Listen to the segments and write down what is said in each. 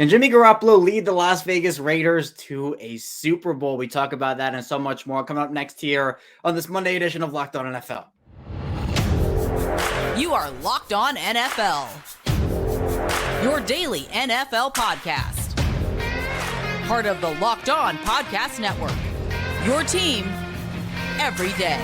Can Jimmy Garoppolo lead the Las Vegas Raiders to a Super Bowl? We talk about that and so much more coming up next here on this Monday edition of Locked On NFL. You are Locked On NFL, your daily NFL podcast. Part of the Locked On Podcast Network, your team every day.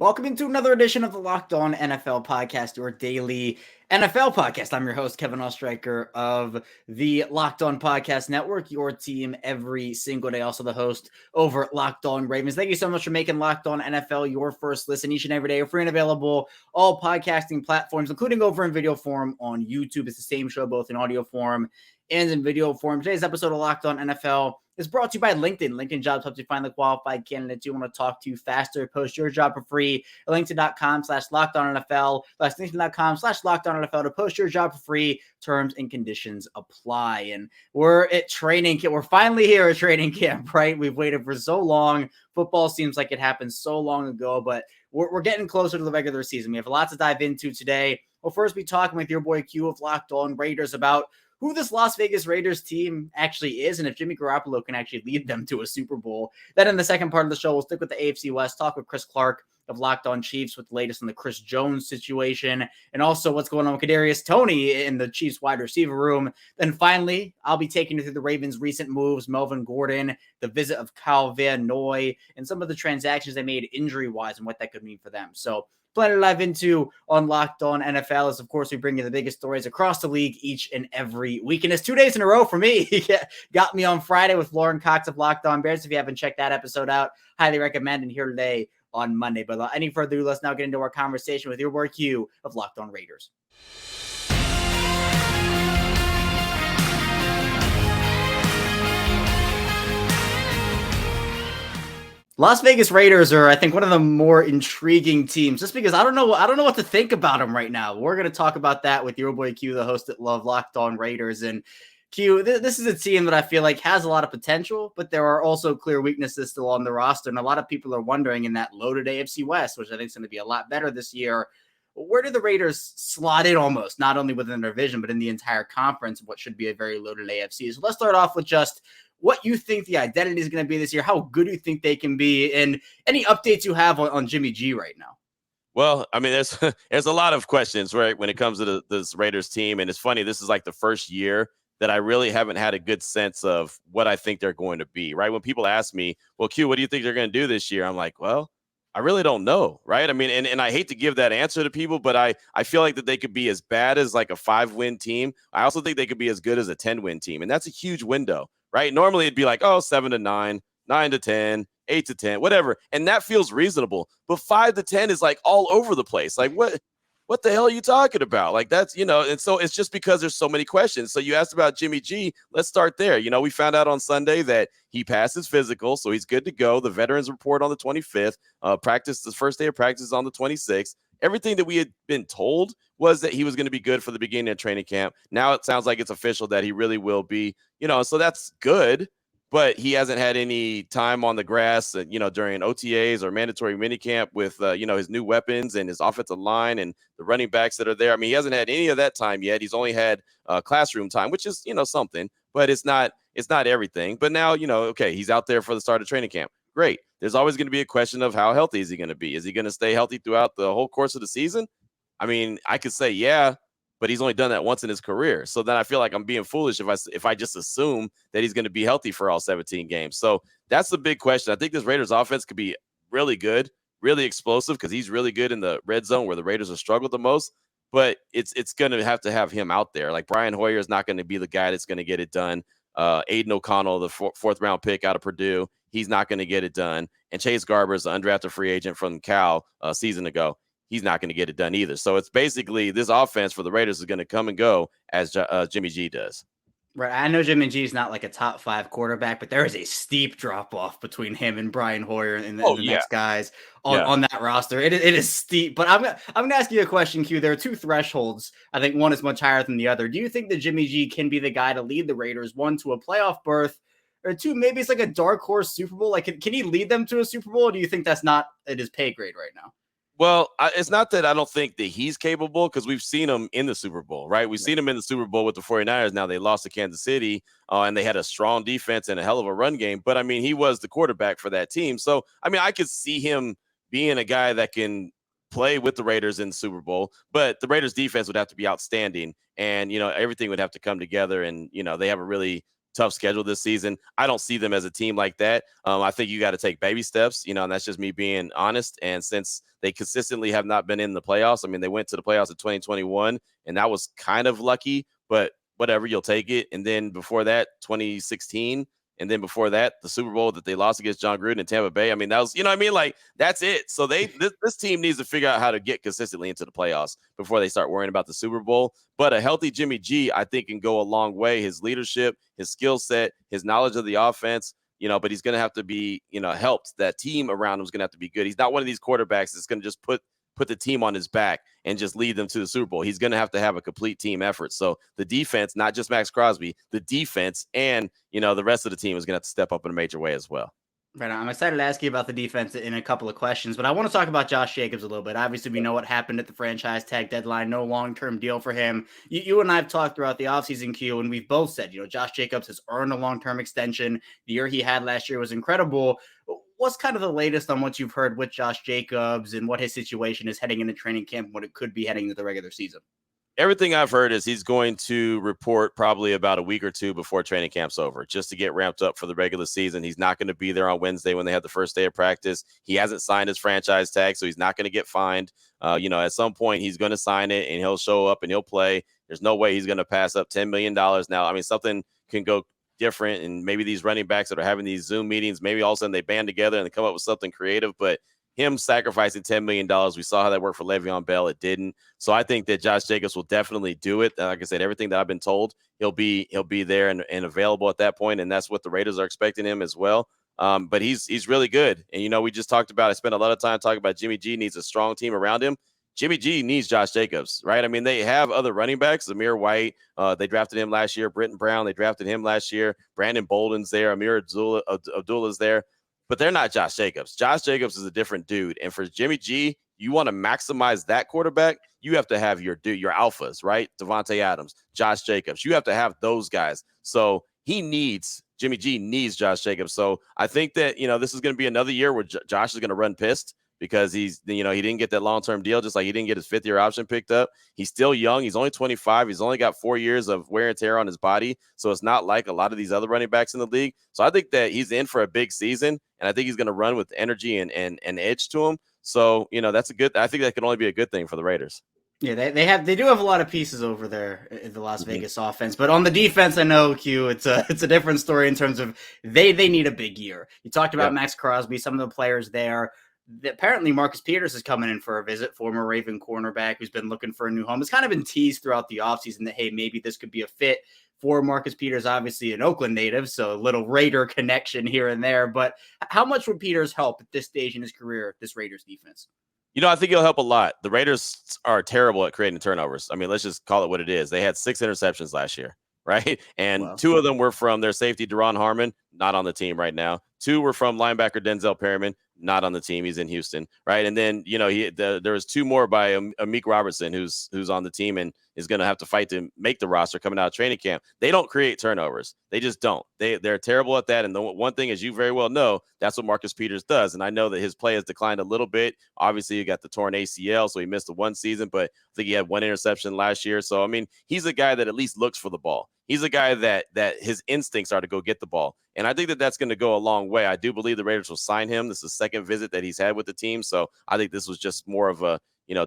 Welcome into another edition of the Locked On NFL podcast, your daily NFL podcast. I'm your host, Kevin Oestreicher of the Locked On Podcast Network, your team every single day. Also the host over at Locked On Ravens. Thank you so much for making Locked On NFL your first listen each and every day. We're free and available all podcasting platforms, including over in video form on YouTube. It's the same show, both in audio form and in video form. Today's episode of Locked On NFL is brought to you by LinkedIn. LinkedIn Jobs helps you find the qualified candidates you want to talk to faster. Post your job for free at linkedin.com/LockedOnNFL. That's linkedin.com/LockedOnNFL to post your job for free. Terms and conditions apply. And we're at training camp. We're finally here at training camp, right? We've waited for so long. Football seems like it happened so long ago, but we're getting closer to the regular season. We have a lot to dive into today. We'll first be talking with your boy Q of Locked On Raiders about who this Las Vegas Raiders team actually is, and if Jimmy Garoppolo can actually lead them to a Super Bowl. Then in the second part of the show, we'll stick with the AFC West, talk with Chris Clark of Locked On Chiefs with the latest on the Chris Jones situation, and also what's going on with Kadarius Toney in the Chiefs wide receiver room. Then finally, I'll be taking you through the Ravens' recent moves, Melvin Gordon, the visit of Kyle Van Noy, and some of the transactions they made injury-wise and what that could mean for them. So plenty to dive into on Locked On NFL as, of course, we bring you the biggest stories across the league each and every week. And it's 2 days in a row for me. Got me on Friday with Lauren Cox of Locked On Bears. If you haven't checked that episode out, highly recommend, and here today on Monday. But without any further ado, let's now get into our conversation with your boy Q of Locked On Raiders. Las Vegas Raiders are, I think, one of the more intriguing teams, just because I don't know what to think about them right now. We're going to talk about that with your boy Q, the host at Love Locked On Raiders. And Q, this is a team that I feel like has a lot of potential, but there are also clear weaknesses still on the roster. And a lot of people are wondering in that loaded AFC West, which I think is going to be a lot better this year, where do the Raiders slot in almost, not only within their division, but in the entire conference of what should be a very loaded AFC? So let's start off with just what you think the identity is going to be this year, how good do you think they can be, and any updates you have on Jimmy G right now. Well, I mean, there's a lot of questions, right, when it comes to this Raiders team. And it's funny, this is like the first year that I really haven't had a good sense of what I think they're going to be, right? When people ask me, well, Q, what do you think they're going to do this year? I'm like, well, I really don't know, right? I mean, and I hate to give that answer to people, but I feel like that they could be as bad as like a 5-win team. I also think they could be as good as a 10-win team. And that's a huge window, right? Normally it'd be like, 7-9, 9-10, 8-10, whatever. And that feels reasonable. But 5-10 is like all over the place. Like what the hell are you talking about? Like that's, and so it's just because there's so many questions. So you asked about Jimmy G. Let's start there. We found out on Sunday that he passed his physical, so he's good to go. The veterans report on the 25th, the first day of practice on the 26th. Everything that we had been told was that he was going to be good for the beginning of training camp. Now it sounds like it's official that he really will be, so that's good. But he hasn't had any time on the grass, during OTAs or mandatory minicamp with, his new weapons and his offensive line and the running backs that are there. I mean, he hasn't had any of that time yet. He's only had classroom time, which is, something, but it's not everything. But now, okay, he's out there for the start of training camp. Great. There's always going to be a question of how healthy is he going to be? Is he going to stay healthy throughout the whole course of the season? I mean, I could say, yeah, but he's only done that once in his career. So then I feel like I'm being foolish if I just assume that he's going to be healthy for all 17 games. So that's the big question. I think this Raiders offense could be really good, really explosive, because he's really good in the red zone where the Raiders have struggled the most. But it's going to have him out there. Like Brian Hoyer is not going to be the guy that's going to get it done. Aiden O'Connell, the fourth round pick out of Purdue, he's not going to get it done. And Chase Garber is the undrafted free agent from Cal a season ago. He's not going to get it done either. So it's basically this offense for the Raiders is going to come and go as Jimmy G does. Right. I know Jimmy G is not like a top 5 quarterback, but there is a steep drop off between him and Brian Hoyer and the next guys on that roster. It is steep, but I'm going to ask you a question, Q. There are 2 thresholds. I think one is much higher than the other. Do you think that Jimmy G can be the guy to lead the Raiders, one, to a playoff berth, Or two, maybe it's like a dark horse Super Bowl. Like, can he lead them to a Super Bowl? Or do you think that's not at his pay grade right now? Well, it's not that I don't think that he's capable, because we've seen him in the Super Bowl, right? We've seen him in the Super Bowl with the 49ers. Now they lost to Kansas City, and they had a strong defense and a hell of a run game. But, I mean, he was the quarterback for that team. So, I mean, I could see him being a guy that can play with the Raiders in the Super Bowl. But the Raiders defense would have to be outstanding. And, everything would have to come together. And, they have a really tough schedule this season. I don't see them as a team like that. I think you got to take baby steps, and that's just me being honest. And since they consistently have not been in the playoffs, I mean, they went to the playoffs in 2021, and that was kind of lucky, but whatever, you'll take it. And then before that, 2016. And then before that, the Super Bowl that they lost against John Gruden in Tampa Bay. I mean, that was, like, that's it. So this team needs to figure out how to get consistently into the playoffs before they start worrying about the Super Bowl. But a healthy Jimmy G, I think, can go a long way. His leadership, his skill set, his knowledge of the offense, but he's going to have to be, helped. That team around him is going to have to be good. He's not one of these quarterbacks that's going to just put the team on his back and just lead them to the Super Bowl. He's going to have a complete team effort. So the defense, not just Max Crosby, the defense and, the rest of the team is going to have to step up in a major way as well. Right. I'm excited to ask you about the defense in a couple of questions, but I want to talk about Josh Jacobs a little bit. Obviously, we know what happened at the franchise tag deadline. No long-term deal for him. You and I have talked throughout the offseason, Q, and we've both said, Josh Jacobs has earned a long-term extension. The year he had last year was incredible. What's kind of the latest on what you've heard with Josh Jacobs and what his situation is heading into training camp and what it could be heading into the regular season? Everything I've heard is he's going to report probably about a week or two before training camp's over, just to get ramped up for the regular season. He's not going to be there on Wednesday when they have the first day of practice. He hasn't signed his franchise tag, so he's not going to get fined. At some point he's going to sign it and he'll show up and he'll play. There's no way he's going to pass up $10 million. Now, I mean, something can go different, and maybe these running backs that are having these Zoom meetings, maybe all of a sudden they band together and they come up with something creative, but him sacrificing $10 million, we saw how that worked for Le'Veon Bell. It didn't. So I think that Josh Jacobs will definitely do it. Like I said, everything that I've been told, he'll be there and available at that point, and that's what the Raiders are expecting him as well. But he's really good. And, we just talked about, I spent a lot of time talking about Jimmy G needs a strong team around him. Jimmy G needs Josh Jacobs, right? I mean, they have other running backs. Amir White, they drafted him last year. Britton Brown, they drafted him last year. Brandon Bolden's there. Amir Abdullah's there. But they're not Josh Jacobs. Josh Jacobs is a different dude. And for Jimmy G, you want to maximize that quarterback, you have to have your alphas, right? Devontae Adams, Josh Jacobs. You have to have those guys. So Jimmy G needs Josh Jacobs. So I think that, this is going to be another year where Josh is going to run pissed, because he didn't get that long-term deal, just like he didn't get his fifth-year option picked up. He's still young. He's only 25. He's only got 4 years of wear and tear on his body. So it's not like a lot of these other running backs in the league. So I think that he's in for a big season, and I think he's going to run with energy and edge to him. So, I think that can only be a good thing for the Raiders. Yeah, they do have a lot of pieces over there in the Las Vegas offense, but on the defense, I know, Q, it's a different story in terms of they need a big year. You talked about Max Crosby, some of the players there. Apparently Marcus Peters is coming in for a visit, former Raven cornerback who's been looking for a new home. It's kind of been teased throughout the offseason that, hey, maybe this could be a fit for Marcus Peters, obviously an Oakland native, so a little Raider connection here and there. But how much would Peters help at this stage in his career, this Raiders defense? I think he'll help a lot. The Raiders are terrible at creating turnovers. I mean, let's just call it what it is. They had 6 interceptions last year, right? And 2 of them were from their safety, Deron Harmon, not on the team right now. 2 were from linebacker Denzel Perryman, not on the team. He's in Houston, right? And then, there was 2 more by Amik Robertson, who's on the team and is going to have to fight to make the roster coming out of training camp. They don't create turnovers. They just don't. They're terrible at that. And the one thing, as you very well know, that's what Marcus Peters does. And I know that his play has declined a little bit. Obviously, you got the torn ACL, so he missed the 1 season, but I think he had 1 interception last year. So, I mean, he's a guy that at least looks for the ball. He's a guy that his instincts are to go get the ball. And I think that that's going to go a long way. I do believe the Raiders will sign him. This is the 2nd visit that he's had with the team. So I think this was just more of a,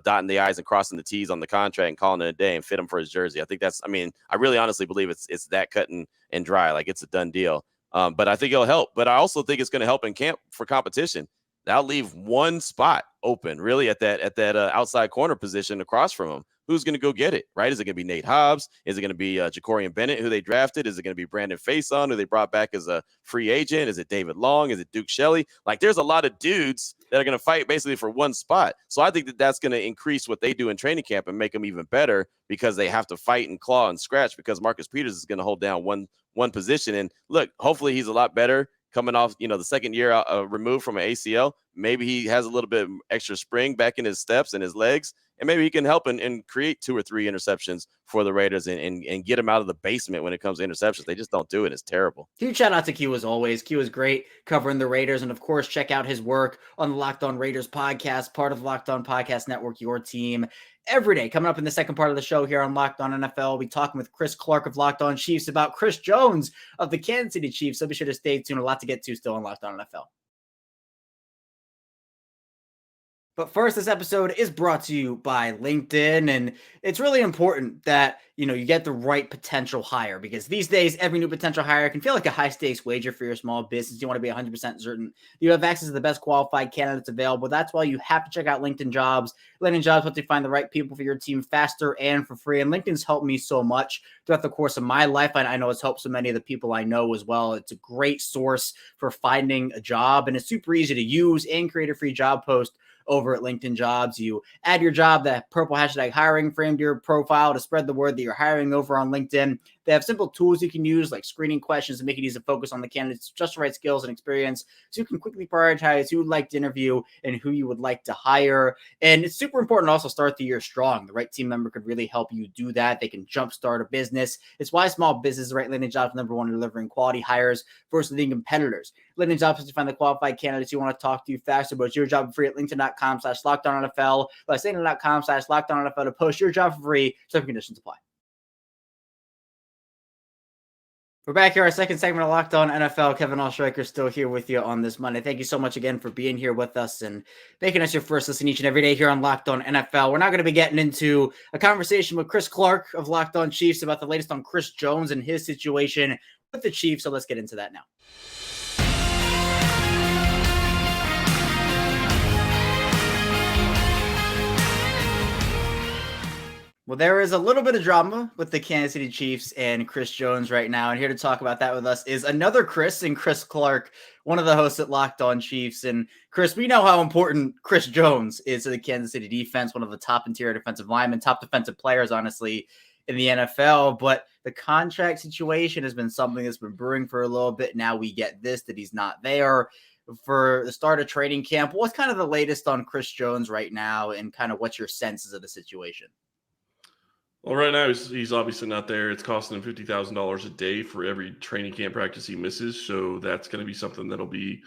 dotting the I's and crossing the T's on the contract and calling it a day and fit him for his jersey. I think I really honestly believe it's that cut and dry. Like, it's a done deal. But I think it'll help. But I also think it's going to help in camp for competition. That'll leave 1 spot open, really, at that outside corner position across from him. Who's going to go get it, right? Is it going to be Nate Hobbs? Is it going to be Jacorian Bennett, who they drafted? Is it going to be Brandon Faison, who they brought back as a free agent? Is it David Long? Is it Duke Shelley? Like, there's a lot of dudes that are going to fight basically for one spot. So I think that that's going to increase what they do in training camp and make them even better, because they have to fight and claw and scratch, because Marcus Peters is going to hold down one position. And look, hopefully he's a lot better coming off, the second year removed from an ACL. Maybe he has a little bit extra spring back in his steps and his legs, and maybe he can help and create 2 or 3 interceptions for the Raiders and get him out of the basement when it comes to interceptions. They just don't do it. It's terrible. Huge shout out to Q as always. Q is great covering the Raiders. And of course, check out his work on the Locked On Raiders podcast, part of the Locked On Podcast Network, your team every day. Coming up in the second part of the show here on Locked On NFL, we'll be talking with Chris Clark of Locked On Chiefs about Chris Jones of the Kansas City Chiefs. So be sure to stay tuned. A lot to get to still on Locked On NFL. But first, this episode is brought to you by LinkedIn, and it's really important that, you get the right potential hire, because these days, every new potential hire can feel like a high-stakes wager for your small business. You want to be 100% certain you have access to the best qualified candidates available. That's why you have to check out LinkedIn Jobs. LinkedIn Jobs helps you find the right people for your team faster and for free, and LinkedIn's helped me so much throughout the course of my life. I know it's helped so many of the people I know as well. It's a great source for finding a job, and it's super easy to use and create a free job post over at LinkedIn Jobs. You add your job, that purple hashtag hiring frame, to your profile to spread the word that you're hiring over on LinkedIn. They have simple tools you can use, like screening questions, to make it easy to focus on the candidates, just the right skills and experience, so you can quickly prioritize who you'd like to interview and who you would like to hire. And it's super important to also start the year strong. The right team member could really help you do that. They can jumpstart a business. It's why small businesses rate LinkedIn Jobs #1 in delivering quality hires versus leading competitors. LinkedIn Jobs helps you find the qualified candidates you want to talk to faster, but it's your job for free at linkedin.com/LockedOnNFL. That's linkedin.com/LockedOnNFL to post your job for free. Some conditions apply. We're back here, our second segment of Locked On NFL. Kevin Oestreicher still here with you on this Monday. Thank you so much again for being here with us and making us your first listen each and every day here on Locked On NFL. We're now going to be getting into a conversation with Chris Clark of Locked On Chiefs about the latest on Chris Jones and his situation with the Chiefs. So let's get into that now. Well, there is a little bit of drama with the Kansas City Chiefs and Chris Jones right now. And here to talk about that with us is another Chris, and Chris Clark, one of the hosts at Locked On Chiefs. And Chris, we know how important Chris Jones is to the Kansas City defense, one of the top interior defensive linemen, top defensive players, honestly, in the NFL. But the contract situation has been something that's been brewing for a little bit. Now we get this, that he's not there for the start of training camp. What's kind of the latest on Chris Jones right now, and kind of what's your senses of the situation? Well, right now he's obviously not there. It's costing him $50,000 a day for every training camp practice he misses. So that's going to be something that'll be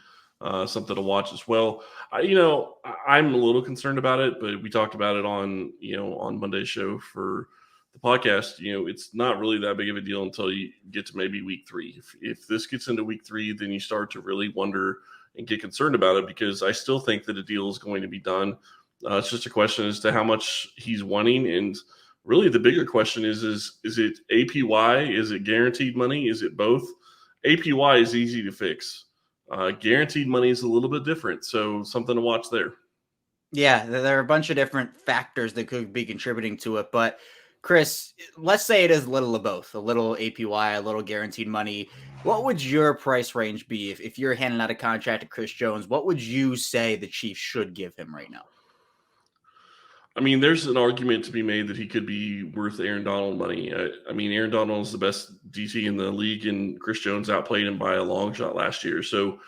something to watch as well. I'm a little concerned about it, but we talked about it on Monday's show for the podcast. It's not really that big of a deal until you get to maybe week 3. If this gets into week 3, then you start to really wonder and get concerned about it, because I still think that a deal is going to be done. It's just a question as to how much he's wanting. And really, the bigger question is it APY? Is it guaranteed money? Is it both? APY is easy to fix. Guaranteed money is a little bit different, so something to watch there. Yeah, there are a bunch of different factors that could be contributing to it. But, Chris, let's say it is a little of both, a little APY, a little guaranteed money. What would your price range be if you're handing out a contract to Chris Jones? What would you say the Chiefs should give him right now? I mean, there's an argument to be made that he could be worth Aaron Donald money. I mean, Aaron Donald is the best DT in the league, and Chris Jones outplayed him by a long shot last year. So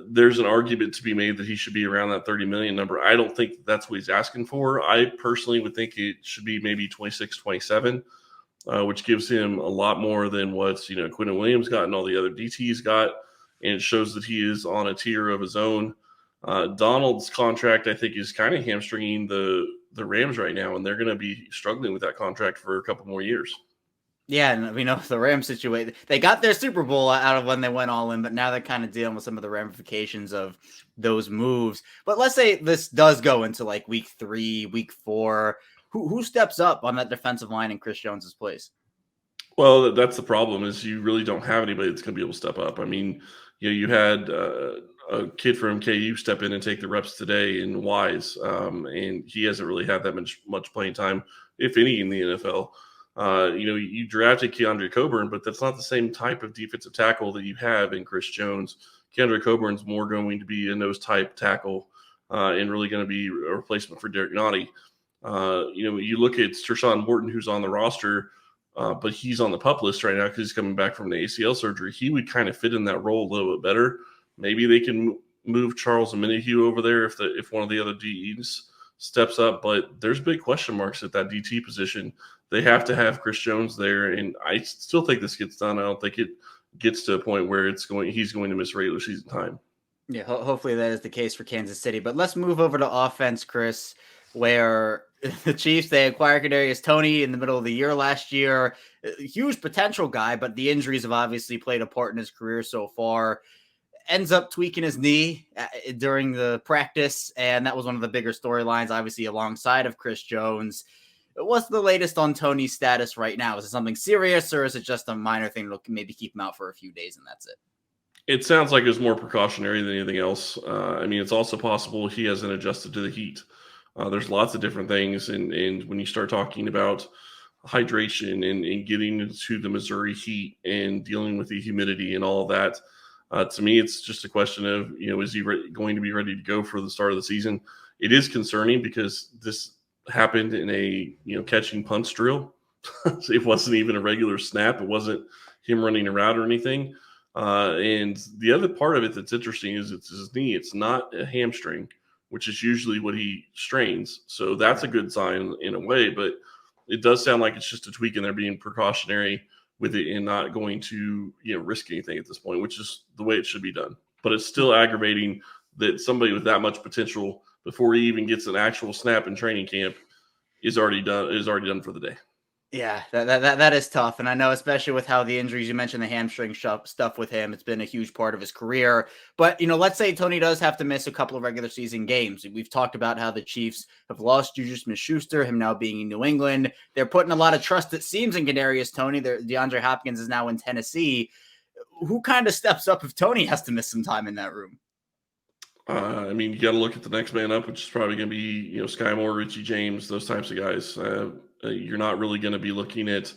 there's an argument to be made that he should be around that $30 million number. I don't think that's what he's asking for. I personally would think it should be maybe 26, 27, which gives him a lot more than what Quinton Williams got and all the other DTs got, and it shows that he is on a tier of his own. Donald's contract, I think, is kind of hamstringing the Rams right now, and they're going to be struggling with that contract for a couple more years. Yeah, and we know the Rams situation. They got their Super Bowl out of when they went all in, but now they're kind of dealing with some of the ramifications of those moves. But let's say this does go into like week 3, week 4. Who steps up on that defensive line in Chris Jones's place? Well, that's the problem, is you really don't have anybody that's going to be able to step up. I mean, you had a kid from KU step in and take the reps today in Wise, and he hasn't really had that much playing time, if any, in the NFL. You drafted Keandre Coburn, but that's not the same type of defensive tackle that you have in Chris Jones. Keandre Coburn's more going to be a nose type tackle and really going to be a replacement for Derek Nottie. You look at Tershawn Morton, who's on the roster, but he's on the PUP list right now because he's coming back from the ACL surgery. He would kind of fit in that role a little bit better. Maybe they can move Charles Omenihu over there if one of the other DEs steps up, but there's big question marks at that DT position. They have to have Chris Jones there, and I still think this gets done. I don't think it gets to a point where he's going to miss regular season time. Yeah, hopefully that is the case for Kansas City. But let's move over to offense, Chris, where the Chiefs, they acquired Kadarius Toney in the middle of the year last year. A huge potential guy, but the injuries have obviously played a part in his career so far. Ends up tweaking his knee during the practice, and that was one of the bigger storylines, obviously, alongside of Chris Jones. What's the latest on Toney's status right now? Is it something serious, or is it just a minor thing that'll maybe keep him out for a few days and that's it? It sounds like it's more precautionary than anything else. It's also possible he hasn't adjusted to the heat. There's lots of different things, and when you start talking about hydration and getting into the Missouri heat and dealing with the humidity and all of that, to me, it's just a question of, is he going to be ready to go for the start of the season? It is concerning because this happened in a catching punts drill. It wasn't even a regular snap. It wasn't him running around or anything. And the other part of it that's interesting is it's his knee. It's not a hamstring, which is usually what he strains. So that's a good sign in a way, but it does sound like it's just a tweak and they're being precautionary with it and not going to risk anything at this point, which is the way it should be done. But it's still aggravating that somebody with that much potential, before he even gets an actual snap in training camp, is already done for the day. Yeah, that is tough. And I know, especially with how the injuries, you mentioned the hamstring stuff with him, it's been a huge part of his career. But, let's say Toney does have to miss a couple of regular season games. We've talked about how the Chiefs have lost Juju Smith-Schuster, him now being in New England. They're putting a lot of trust, it seems, in Kadarius Toney. DeAndre Hopkins is now in Tennessee. Who kind of steps up if Toney has to miss some time in that room? You got to look at the next man up, which is probably going to be, Sky Moore, Richie James, those types of guys. You're not really going to be looking at,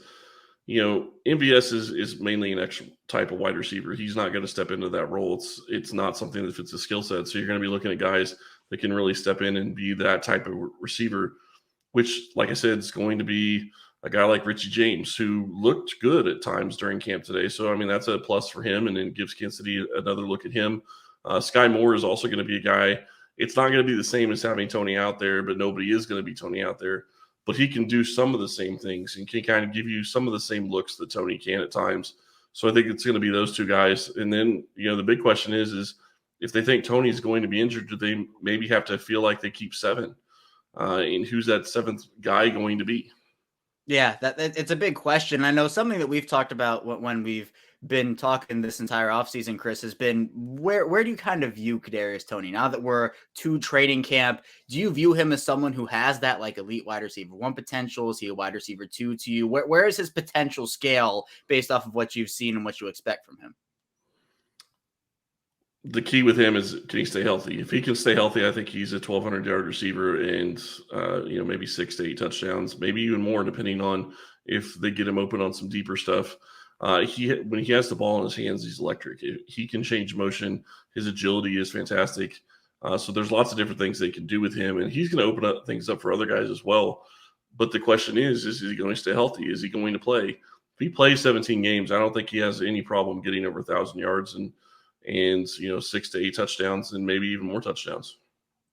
MVS is mainly an extra type of wide receiver. He's not going to step into that role. It's not something that fits a skill set. So you're going to be looking at guys that can really step in and be that type of receiver, which, like I said, is going to be a guy like Richie James, who looked good at times during camp today. So, that's a plus for him, and then gives Kansas City another look at him. Sky Moore is also going to be a guy. It's not going to be the same as having Toney out there, but nobody is going to be Toney out there. But he can do some of the same things and can kind of give you some of the same looks that Toney can at times. So I think it's going to be those two guys. And then, the big question is if they think Toney's going to be injured, do they maybe have to feel like they keep seven? And who's that seventh guy going to be? Yeah, it's a big question. I know something that we've talked about when we've been talking this entire offseason, Chris, has been where do you kind of view Kadarius Toney now that we're to training camp? Do you view him as someone who has that like elite wide receiver one potential? Is he a wide receiver two to you? Where is his potential scale based off of what you've seen and what you expect from him? The key with him is, can he stay healthy? If he can stay healthy, I think he's a 1,200-yard receiver and, maybe 6 to 8 touchdowns, maybe even more, depending on if they get him open on some deeper stuff. When he has the ball in his hands, he's electric. He can change motion. His agility is fantastic. So there's lots of different things they can do with him, and he's going to open up things up for other guys as well. But the question is he going to stay healthy? Is he going to play? If he plays 17 games, I don't think he has any problem getting over 1,000 yards and 6 to 8 touchdowns and maybe even more touchdowns.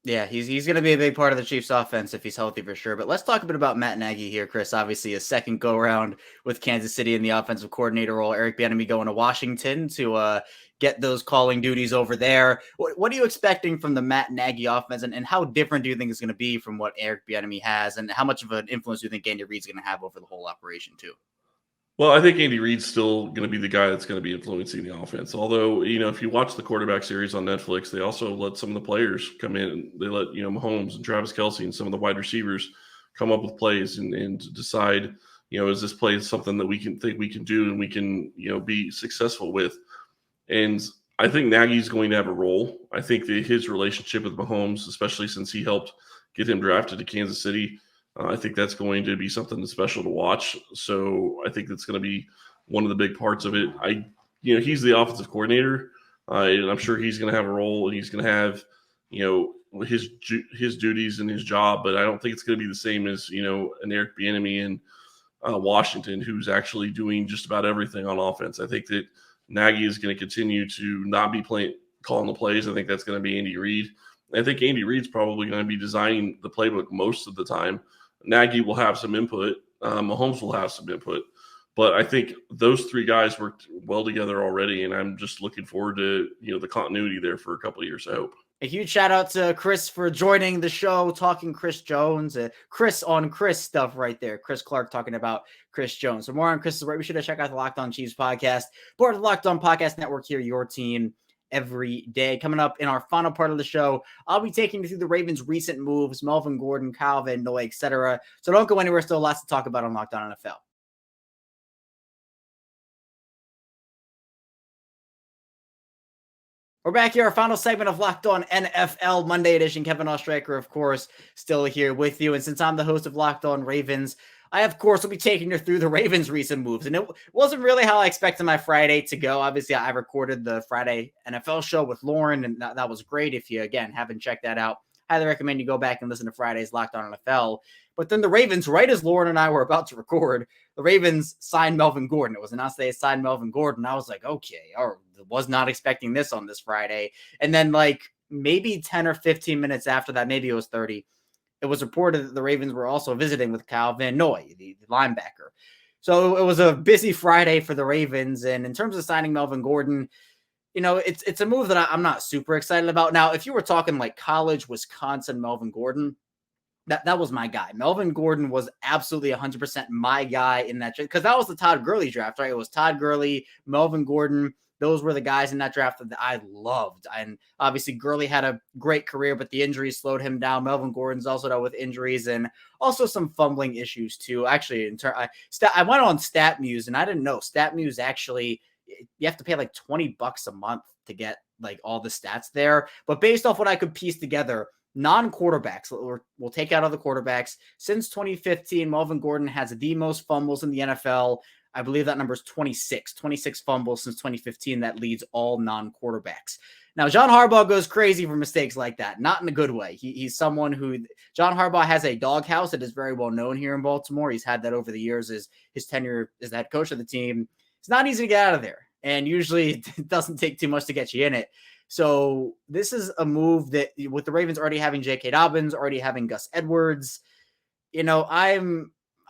Yeah, he's going to be a big part of the Chiefs offense if he's healthy for sure. But let's talk a bit about Matt Nagy here, Chris. Obviously a second go around with Kansas City in the offensive coordinator role. Eric Bieniemy going to Washington to get those calling duties over there. What are you expecting from the Matt Nagy offense, and how different do you think it's going to be from what Eric Bieniemy has, and how much of an influence do you think Andy Reid's going to have over the whole operation too? Well, I think Andy Reid's still going to be the guy that's going to be influencing the offense. Although, if you watch the quarterback series on Netflix, they also let some of the players come in. They let, Mahomes and Travis Kelce and some of the wide receivers come up with plays and decide, is this play something that we can do and we can, be successful with? And I think Nagy's going to have a role. I think that his relationship with Mahomes, especially since he helped get him drafted to Kansas City, I think that's going to be something that's special to watch. So I think that's going to be one of the big parts of it. He's the offensive coordinator, and I'm sure he's going to have a role, and he's going to have, his duties and his job. But I don't think it's going to be the same as an Eric Bieniemy in Washington, who's actually doing just about everything on offense. I think that Nagy is going to continue to not be calling the plays. I think that's going to be Andy Reid. I think Andy Reid's probably going to be designing the playbook most of the time. Nagy will have some input. Mahomes will have some input. But I think those three guys worked well together already, and I'm just looking forward to the continuity there for a couple of years, I hope. A huge shout out to Chris for joining the show, talking Chris Jones. Chris on Chris stuff right there. Chris Clark talking about Chris Jones. For more on Chris's work, be sure to check out the Locked On Chiefs podcast, part of the Locked On Podcast Network here, your team every day. Coming up in our final part of the show, I'll be taking you through the Ravens' recent moves, Melvin Gordon, Kyle Van Noy, etc. So don't go anywhere. Still lots to talk about on Locked On NFL. We're back here, our final segment of Locked On NFL Monday edition. Kevin Oestreicher, of course, still here with you. And since I'm the host of Locked On Ravens, I, of course, will be taking you through the Ravens' recent moves. And it wasn't really how I expected my Friday to go. Obviously, I recorded the Friday NFL show with Lauren, and that was great. If you, again, haven't checked that out, highly recommend you go back and listen to Friday's Locked On NFL. But then the Ravens, right as Lauren and I were about to record, the Ravens signed Melvin Gordon. It was announced they signed Melvin Gordon. I was like, okay, was not expecting this on this Friday. And then maybe 10 or 15 minutes after that, maybe it was 30, it was reported that the Ravens were also visiting with Kyle Van Noy, the linebacker. So it was a busy Friday for the Ravens. And in terms of signing Melvin Gordon, it's a move that I'm not super excited about. Now, if you were talking like college Wisconsin Melvin Gordon, that was my guy. Melvin Gordon was absolutely 100% my guy in that draft, because that was the Todd Gurley draft, right? It was Todd Gurley, Melvin Gordon. Those were the guys in that draft that I loved. And obviously Gurley had a great career, but the injuries slowed him down. Melvin Gordon's also dealt with injuries and also some fumbling issues too. Actually, I went on StatMuse, and I didn't know StatMuse actually, you have to pay like $20 a month to get like all the stats there. But based off what I could piece together, non-quarterbacks, we'll take out other quarterbacks. Since 2015, Melvin Gordon has the most fumbles in the NFL. I believe that number is 26 fumbles since 2015. That leads all non-quarterbacks. Now, John Harbaugh goes crazy for mistakes like that, not in a good way. He's someone who, John Harbaugh has a doghouse that is very well known here in Baltimore. He's had that over the years as his tenure as the head coach of the team. It's not easy to get out of there, and usually it doesn't take too much to get you in it. So this is a move that, with the Ravens already having J.K. Dobbins, already having Gus Edwards,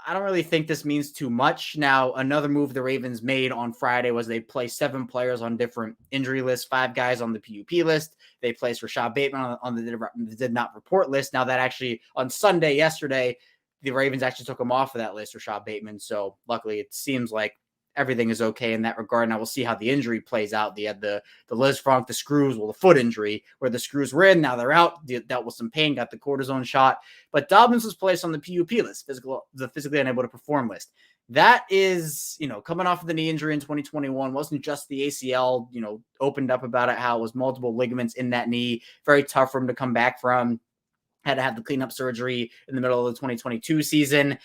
I don't really think this means too much. Now, another move the Ravens made on Friday was they placed 7 players on different injury lists, 5 guys on the PUP list. They placed Rashad Bateman on the did not report list. Now that actually on Sunday, yesterday, the Ravens actually took him off of that list, Rashad Bateman. So luckily it seems like everything is okay in that regard. Now we'll see how the injury plays out. They had the Liz Frank, the screws, the foot injury where the screws were in. Now they're out. They dealt with some pain, got the cortisone shot. But Dobbins was placed on the PUP list, the physically unable to perform list. That is, coming off of the knee injury in 2021, wasn't just the ACL, opened up about it, how it was multiple ligaments in that knee. Very tough for him to come back from. Had to have the cleanup surgery in the middle of the 2022 season.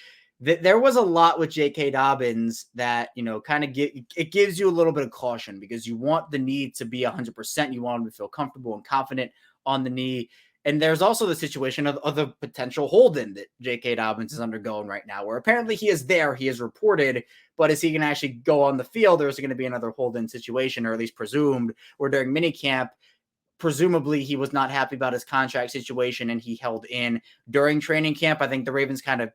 There was a lot with J.K. Dobbins that, it gives you a little bit of caution, because you want the knee to be 100%. You want him to feel comfortable and confident on the knee. And there's also the situation of the potential hold-in that J.K. Dobbins is undergoing right now, where apparently he is there, he is reported, but is he going to actually go on the field, or is it going to be another hold-in situation, or at least presumed, where during minicamp, presumably he was not happy about his contract situation and he held in during training camp. I think the Ravens kind of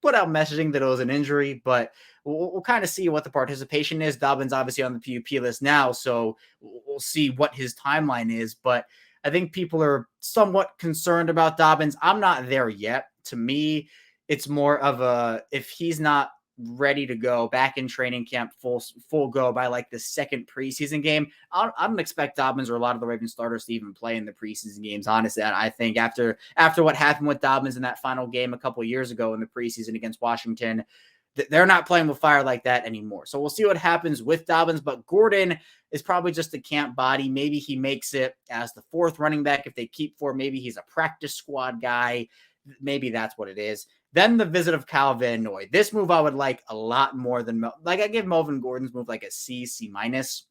put out messaging that it was an injury, but we'll kind of see what the participation is. Dobbins obviously on the PUP list now, so we'll see what his timeline is. But I think people are somewhat concerned about Dobbins. I'm not there yet. To me, it's more of if he's not ready to go back in training camp full go by like the second preseason game, I don't expect Dobbins or a lot of the Ravens starters to even play in the preseason games, honestly. I think after what happened with Dobbins in that final game a couple of years ago in the preseason against Washington, they're not playing with fire like that anymore. So we'll see what happens with Dobbins, but Gordon is probably just a camp body. Maybe he makes it as the fourth running back if they keep four. Maybe he's a practice squad guy. Maybe that's what it is. Then the visit of Kyle Van Noy. This move I would like a lot more than I give Melvin Gordon's move like a C minus.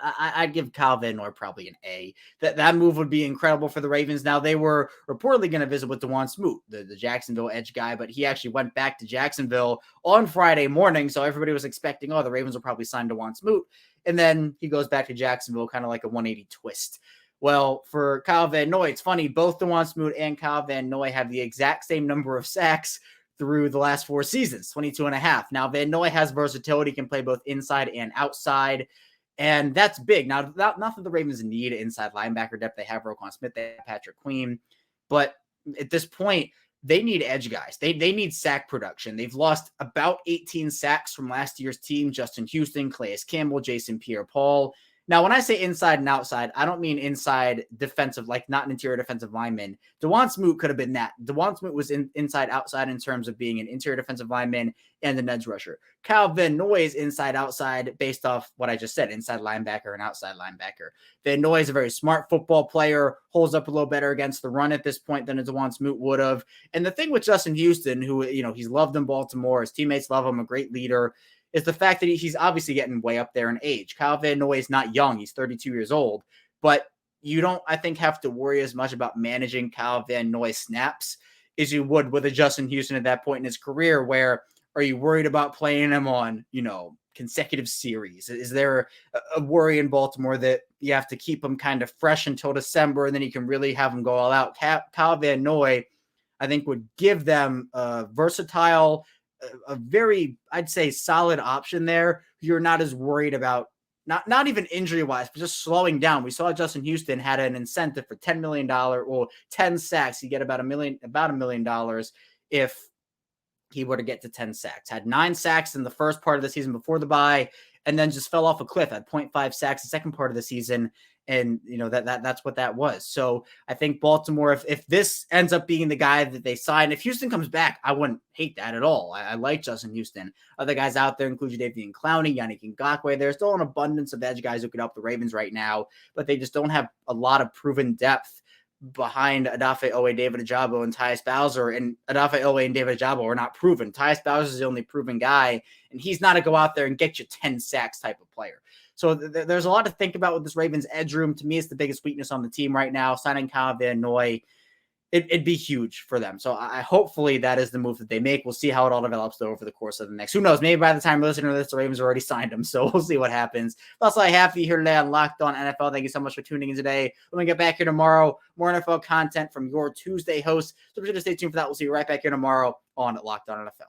I'd give Kyle Van Noy probably an A. That move would be incredible for the Ravens. Now, they were reportedly going to visit with DeJuan Smoot, the Jacksonville edge guy, but he actually went back to Jacksonville on Friday morning, so everybody was expecting, the Ravens will probably sign DeJuan Smoot, and then he goes back to Jacksonville, kind of like a 180 twist. Well, for Kyle Van Noy, it's funny, both DeJuan Smoot and Kyle Van Noy have the exact same number of sacks through the last 4 seasons, 22 and a half. Now, Van Noy has versatility, can play both inside and outside, and that's big. Now, not that the Ravens need inside linebacker depth. They have Roquan Smith, they have Patrick Queen. But at this point, they need edge guys. They need sack production. They've lost about 18 sacks from last year's team. Justin Houston, Calais Campbell, Jason Pierre-Paul. Now, when I say inside and outside, I don't mean inside defensive, like not an interior defensive lineman. DeJuan Smoot could have been that. DeJuan Smoot was inside outside in terms of being an interior defensive lineman and an edge rusher. Kyle Van Noy is inside outside based off what I just said, inside linebacker and outside linebacker. Van Noy is a very smart football player, holds up a little better against the run at this point than a DeJuan Smoot would have. And the thing with Justin Houston, who, he's loved in Baltimore, his teammates love him, a great leader, is the fact that he's obviously getting way up there in age. Kyle Van Noy is not young. He's 32 years old. But you don't, I think, have to worry as much about managing Kyle Van Noy snaps as you would with a Justin Houston at that point in his career, where are you worried about playing him on, consecutive series? Is there a worry in Baltimore that you have to keep him kind of fresh until December and then you can really have him go all out? Kyle Van Noy, I think, would give them a versatile, a very, I'd say, solid option there. You're not as worried about not even injury wise, but just slowing down. We saw Justin Houston had an incentive for $10 million or 10 sacks. You get about $1 million if he were to get to 10 sacks. Had 9 sacks in the first part of the season before the bye, and then just fell off a cliff at 0.5 sacks the second part of the season. And that's what that was. So I think Baltimore, if this ends up being the guy that they sign, if Houston comes back, I wouldn't hate that at all. I like Justin Houston. Other guys out there include Jadeveon Clowney, Yannick Ngakoue. There's still an abundance of edge guys who could help the Ravens right now, but they just don't have a lot of proven depth behind Odafe Owe, David Ojabo, and Tyus Bowser. And Odafe Owe and David Ojabo are not proven. Tyus Bowser is the only proven guy, and he's not a go out there and get you 10 sacks type of player. So there's a lot to think about with this Ravens edge room. To me, it's the biggest weakness on the team right now. Signing Kyle Van Noy, it'd be huge for them. So hopefully that is the move that they make. We'll see how it all develops though over the course of the next. Who knows? Maybe by the time we're listening to this, the Ravens already signed him. So we'll see what happens. That's all I have for you here today on Locked On NFL. Thank you so much for tuning in today. When we get back here tomorrow, more NFL content from your Tuesday host. So be sure to stay tuned for that. We'll see you right back here tomorrow on Locked On NFL.